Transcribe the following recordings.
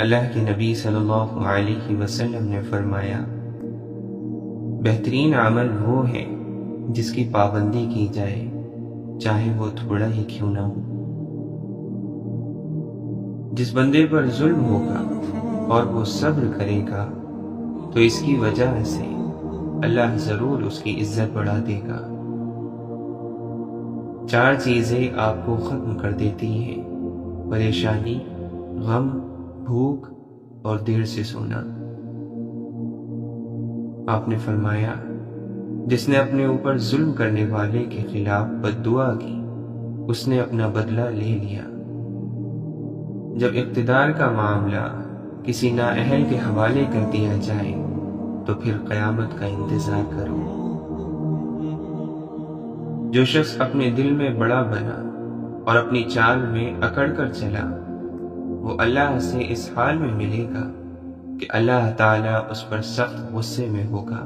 اللہ کے نبی صلی اللہ علیہ وسلم نے فرمایا، بہترین عمل وہ ہے جس کی پابندی کی جائے، چاہے وہ تھوڑا ہی کیوں نہ ہو۔ جس بندے پر ظلم ہوگا اور وہ صبر کرے گا تو اس کی وجہ سے اللہ ضرور اس کی عزت بڑھا دے گا۔ 4 چیزیں آپ کو ختم کر دیتی ہیں: پریشانی، غم، بھوک اور دیر سے سونا۔ آپ نے فرمایا، جس نے اپنے اوپر ظلم کرنے والے کے خلاف بد دعا کی، اس نے اپنا بدلہ لے لیا۔ جب اقتدار کا معاملہ کسی نااہل کے حوالے کر دیا جائے تو پھر قیامت کا انتظار کرو۔ جو شخص اپنے دل میں بڑا بنا اور اپنی چال میں اکڑ کر چلا، وہ اللہ سے اس حال میں ملے گا کہ اللہ تعالیٰ اس پر سخت غصے میں ہوگا۔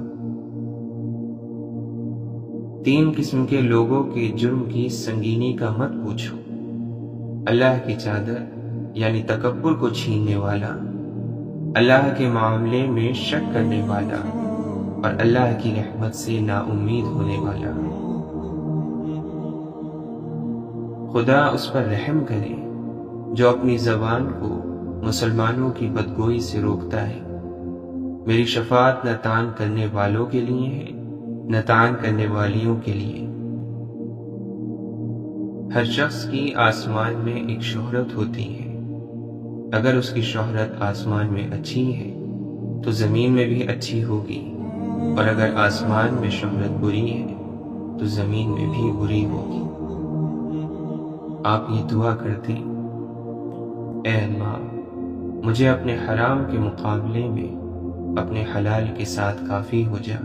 3 قسم کے لوگوں کے جرم کی سنگینی کا مت پوچھو: اللہ کی چادر یعنی تکبر کو چھیننے والا، اللہ کے معاملے میں شک کرنے والا، اور اللہ کی رحمت سے نا امید ہونے والا۔ خدا اس پر رحم کرے جو اپنی زبان کو مسلمانوں کی بدگوئی سے روکتا ہے۔ میری شفاعت نہ تان کرنے والوں کے لیے ہے، نہ تان کرنے والیوں کے لیے۔ ہر شخص کی آسمان میں ایک شہرت ہوتی ہے۔ اگر اس کی شہرت آسمان میں اچھی ہے تو زمین میں بھی اچھی ہوگی، اور اگر آسمان میں شہرت بری ہے تو زمین میں بھی بری ہوگی۔ آپ یہ دعا کرتے: اے اللہ، مجھے اپنے حرام کے مقابلے میں اپنے حلال کے ساتھ کافی ہو جا،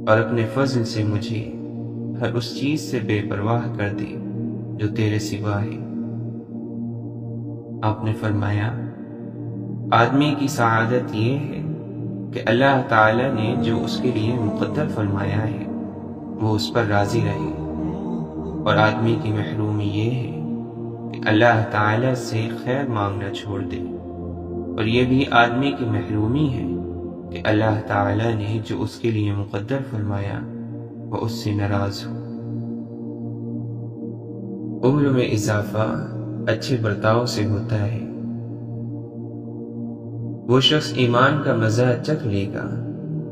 اور اپنے فضل سے مجھے ہر اس چیز سے بے پرواہ کر دے جو تیرے سوا ہے۔ آپ نے فرمایا، آدمی کی سعادت یہ ہے کہ اللہ تعالیٰ نے جو اس کے لیے مقدر فرمایا ہے وہ اس پر راضی رہے، اور آدمی کی محرومی یہ ہے کہ اللہ تعالیٰ سے خیر مانگنا چھوڑ دے، اور یہ بھی آدمی کی محرومی ہے کہ اللہ تعالیٰ نے جو اس کے لیے مقدر فرمایا وہ اس سے ناراض ہو۔ عمر میں اضافہ اچھے برتاؤ سے ہوتا ہے۔ وہ شخص ایمان کا مزہ چکھ لے گا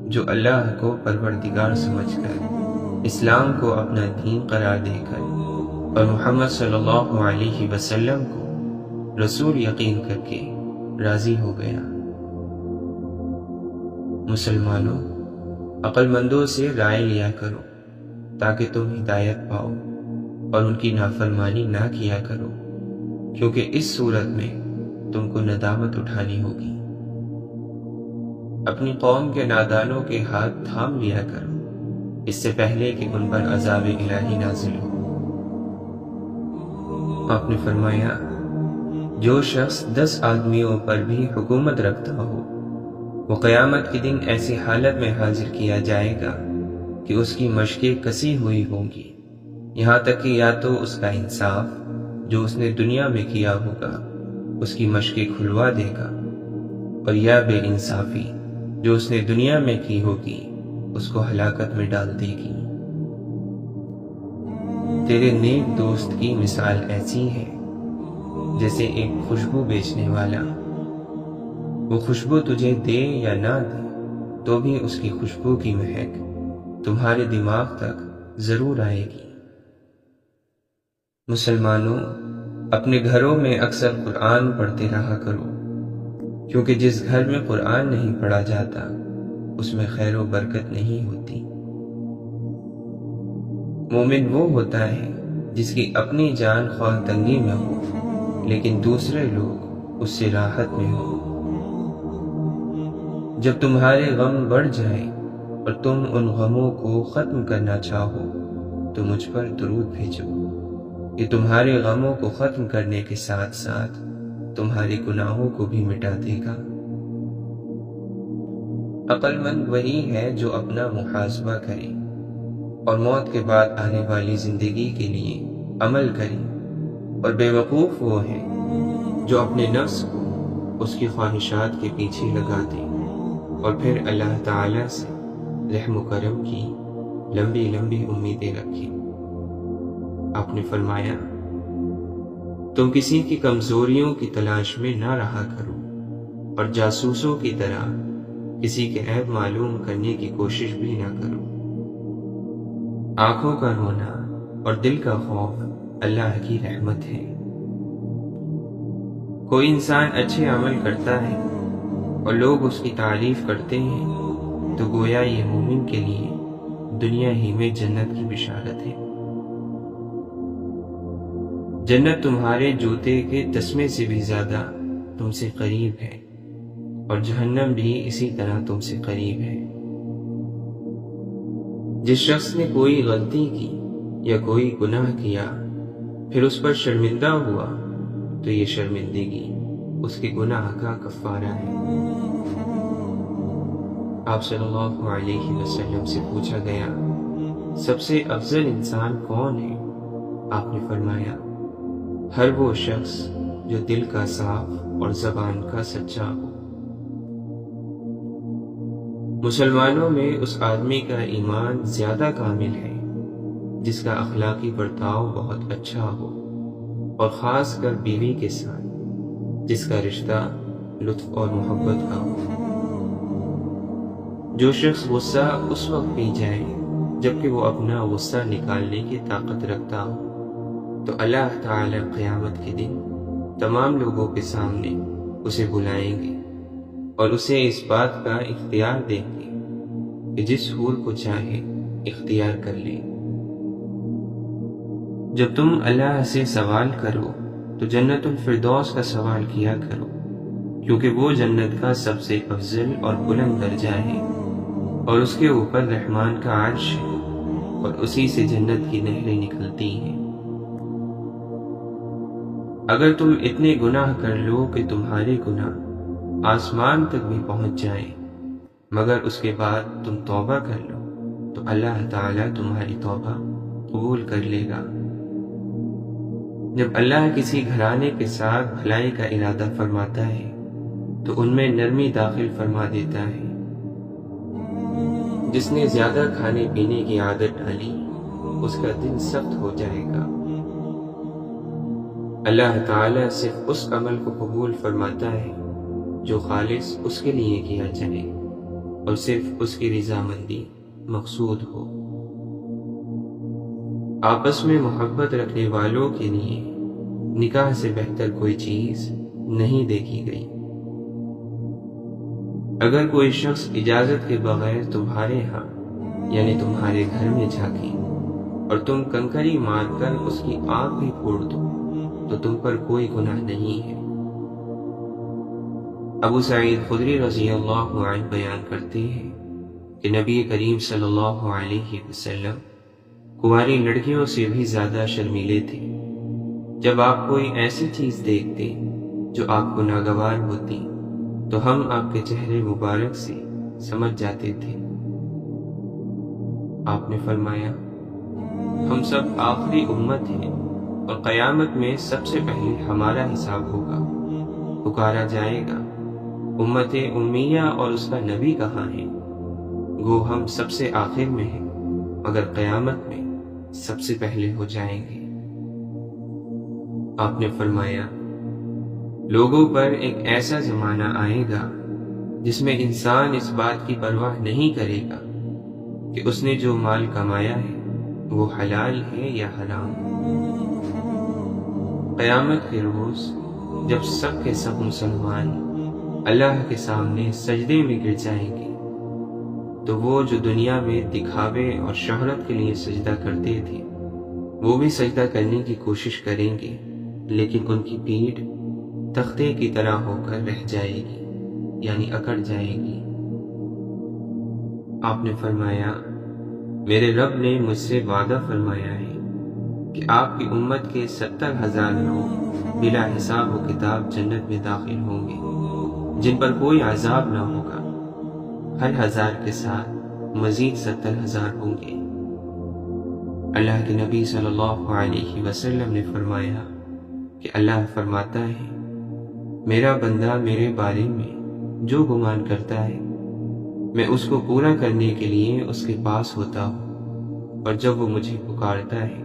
جو اللہ کو پروردگار سمجھ کر، اسلام کو اپنا دین قرار دے کر، اور محمد صلی اللہ علیہ وسلم کو رسول یقین کر کے راضی ہو گیا۔ مسلمانوں، عقل مندوں سے رائے لیا کرو تاکہ تم ہدایت پاؤ، اور ان کی نافرمانی نہ کیا کرو، کیونکہ اس صورت میں تم کو ندامت اٹھانی ہوگی۔ اپنی قوم کے نادانوں کے ہاتھ تھام لیا کرو اس سے پہلے کہ ان پر عذاب الہی نازل ہو۔ آپ نے فرمایا، جو شخص 10 آدمیوں پر بھی حکومت رکھتا ہو، وہ قیامت کے دن ایسی حالت میں حاضر کیا جائے گا کہ اس کی مشقیں کسی ہوئی ہوں گی، یہاں تک کہ یا تو اس کا انصاف جو اس نے دنیا میں کیا ہوگا اس کی مشقیں کھلوا دے گا، اور یا بے انصافی جو اس نے دنیا میں کی ہوگی اس کو ہلاکت میں ڈال دے گی۔ تیرے نیک دوست کی مثال ایسی ہے جیسے ایک خوشبو بیچنے والا، وہ خوشبو تجھے دے یا نہ دے تو بھی اس کی خوشبو کی مہک تمہارے دماغ تک ضرور آئے گی۔ مسلمانوں، اپنے گھروں میں اکثر قرآن پڑھتے رہا کرو، کیونکہ جس گھر میں قرآن نہیں پڑھا جاتا اس میں خیر و برکت نہیں ہوتی۔ مومن وہ ہوتا ہے جس کی اپنی جان خواہ تنگی میں ہو لیکن دوسرے لوگ اس سے راحت میں ہو۔ جب تمہارے غم بڑھ جائیں اور تم ان غموں کو ختم کرنا چاہو تو مجھ پر درود بھیجو، یہ تمہارے غموں کو ختم کرنے کے ساتھ ساتھ تمہارے گناہوں کو بھی مٹا دے گا۔ عقل مند وہی ہے جو اپنا محاسبہ کرے اور موت کے بعد آنے والی زندگی کے لیے عمل کرے، اور بے وقوف وہ ہے جو اپنے نفس کو اس کی خواہشات کے پیچھے لگا دیں اور پھر اللہ تعالیٰ سے رحم و کرم کی لمبی لمبی امیدیں رکھیں۔ آپ نے فرمایا، تم کسی کی کمزوریوں کی تلاش میں نہ رہا کرو اور جاسوسوں کی طرح کسی کے عیب معلوم کرنے کی کوشش بھی نہ کرو۔ آنکھوں کا رونا اور دل کا خوف اللہ کی رحمت ہے۔ کوئی انسان اچھے عمل کرتا ہے اور لوگ اس کی تعریف کرتے ہیں تو گویا یہ مومن کے لیے دنیا ہی میں جنت کی بشارت ہے۔ جنت تمہارے جوتے کے تسمے سے بھی زیادہ تم سے قریب ہے اور جہنم بھی اسی طرح تم سے قریب ہے۔ جس شخص نے کوئی غلطی کی یا کوئی گناہ کیا پھر اس پر شرمندہ ہوا تو یہ شرمندگی اس کے گناہ کا کفارہ ہے۔ آپ صلی اللہ علیہ وسلم سے پوچھا گیا، سب سے افضل انسان کون ہے؟ آپ نے فرمایا، ہر وہ شخص جو دل کا صاف اور زبان کا سچا ہو۔ مسلمانوں میں اس آدمی کا ایمان زیادہ کامل ہے جس کا اخلاقی برتاؤ بہت اچھا ہو، اور خاص کر بیوی کے ساتھ جس کا رشتہ لطف اور محبت کا ہو۔ جو شخص غصہ اس وقت پی جائے جبکہ وہ اپنا غصہ نکالنے کی طاقت رکھتا ہو تو اللہ تعالی قیامت کے دن تمام لوگوں کے سامنے اسے بلائیں گے اور اسے اس بات کا اختیار دیں گے کہ جس حور کو چاہے اختیار کر لے۔ جب تم اللہ سے سوال کرو تو جنت الفردوس کا سوال کیا کرو، کیونکہ وہ جنت کا سب سے افضل اور بلند درجہ ہے اور اس کے اوپر رحمان کا عرش ہے اور اسی سے جنت کی نہریں نکلتی ہیں۔ اگر تم اتنے گناہ کر لو کہ تمہارے گناہ آسمان تک بھی پہنچ جائیں مگر اس کے بعد تم توبہ کر لو تو اللہ تعالیٰ تمہاری توبہ قبول کر لے گا۔ جب اللہ کسی گھرانے کے ساتھ بھلائی کا ارادہ فرماتا ہے تو ان میں نرمی داخل فرما دیتا ہے۔ جس نے زیادہ کھانے پینے کی عادت ڈالی اس کا دل سخت ہو جائے گا۔ اللہ تعالیٰ صرف اس عمل کو قبول فرماتا ہے جو خالص اس کے لیے کیا جائے اور صرف اس کی رضامندی مقصود ہو۔ آپس میں محبت رکھنے والوں کے لیے نکاح سے بہتر کوئی چیز نہیں دیکھی گئی۔ اگر کوئی شخص اجازت کے بغیر تمہارے ہاں یعنی تمہارے گھر میں جھانکے اور تم کنکری مار کر اس کی آنکھ بھی پھوڑ دو تو تم پر کوئی گناہ نہیں ہے۔ ابو سعید خدری رضی اللہ عنہ بیان کرتے ہیں کہ نبی کریم صلی اللہ علیہ وسلم کنواری لڑکیوں سے بھی زیادہ شرمیلے تھے۔ جب آپ کوئی ایسی چیز دیکھتے جو آپ کو ناگوار ہوتی تو ہم آپ کے چہرے مبارک سے سمجھ جاتے تھے۔ آپ نے فرمایا، ہم سب آخری امت ہیں اور قیامت میں سب سے پہلے ہمارا حساب ہوگا۔ پکارا جائے گا، امت امیہ اور اس کا نبی کہاں ہے؟ گو ہم سب سے آخر میں ہیں مگر قیامت میں سب سے پہلے ہو جائیں گے۔ آپ نے فرمایا، لوگوں پر ایک ایسا زمانہ آئے گا جس میں انسان اس بات کی پرواہ نہیں کرے گا کہ اس نے جو مال کمایا ہے وہ حلال ہے یا حرام۔ قیامت کے روز جب سب کے سب مسلمان اللہ کے سامنے سجدے میں گر جائیں گے تو وہ جو دنیا میں دکھاوے اور شہرت کے لیے سجدہ کرتے تھے وہ بھی سجدہ کرنے کی کوشش کریں گے، لیکن ان کی پیٹھ تختے کی طرح ہو کر رہ جائے گی یعنی اکڑ جائے گی۔ آپ نے فرمایا، میرے رب نے مجھ سے وعدہ فرمایا ہے کہ آپ کی امت کے 70,000 لوگ بلا حساب و کتاب جنت میں داخل ہوں گے جن پر کوئی عذاب نہ ہوگا۔ ہر 1000 کے ساتھ مزید 70,000 ہوں گے۔ اللہ کے نبی صلی اللہ علیہ وسلم نے فرمایا کہ اللہ فرماتا ہے، میرا بندہ میرے بارے میں جو گمان کرتا ہے میں اس کو پورا کرنے کے لیے اس کے پاس ہوتا ہوں، اور جب وہ مجھے پکارتا ہے